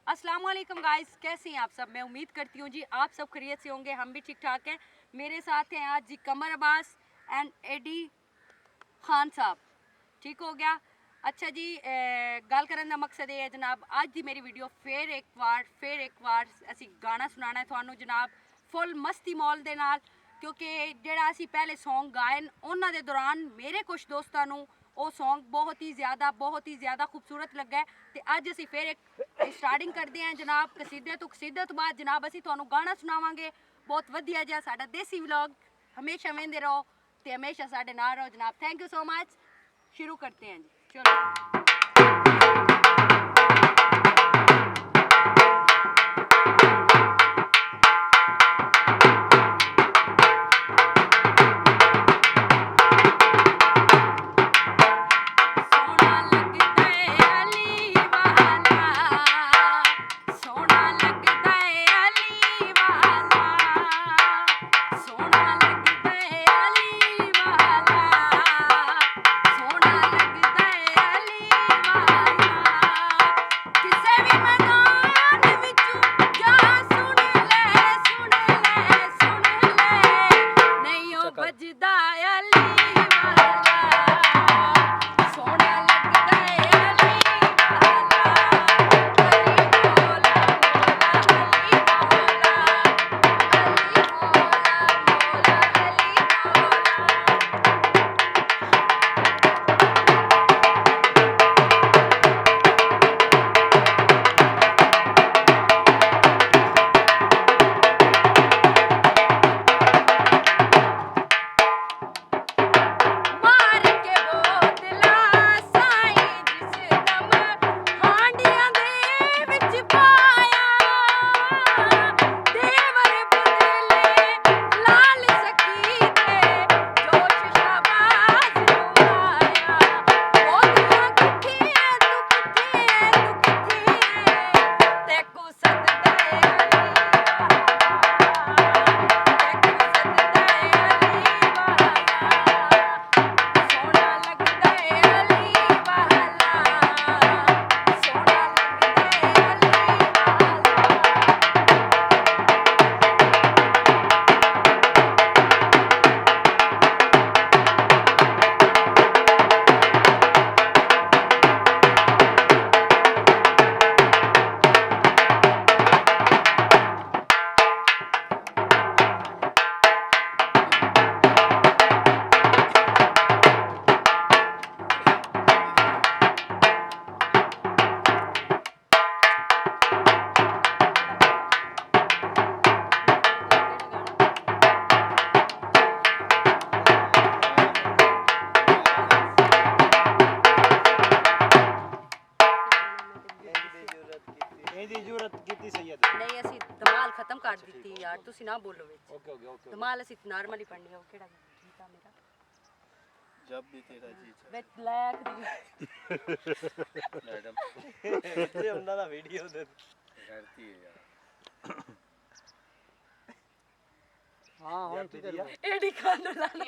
अस्सलाम वालेकुम गाइस, कैसे हैं आप सब। मैं उम्मीद करती हूँ जी आप सब खैरियत से होंगे, हम भी ठीक ठाक हैं। मेरे साथ हैं आज जी कमर अब्बास एंड एडी खान साहब। ठीक हो गया। अच्छा जी, गल करने का मकसद ये है जनाब, आज की मेरी वीडियो फिर एक बार असी गाना सुनाना है थानू जनाब, फुल मस्ती मौल दे नाल, क्योंकि जेड़ा असी पहले सॉन्ग गाए उन्हां दे दौरान मेरे कुछ दोस्तां नू वो सॉन्ग बहुत ही ज़्यादा खूबसूरत लगा है। तो अज असी फिर एक स्टार्टिंग करते हैं जनाब कसीदे तो बाद जनाब असी थानू गाना सुनावांगे बहुत वधिया जिहा साडा देसी व्लॉग। हमेशा वेंदे रहो तो हमेशा साडे नाल रहो जनाब। Thank you so much. शुरू करते हैं जी, चलो। नहीं असी धमाल खत्म कर दी यार, तुसी ना बोलो विच। ओके धमाल असी नॉर्मली पढ़नी है। केड़ा गीत आ मेरा जब भी तेरा जी विच ब्लैक दी मैडम इतने उन्ना दा वीडियो दे करती है यार। हां हुन की करिया एडी खान लाना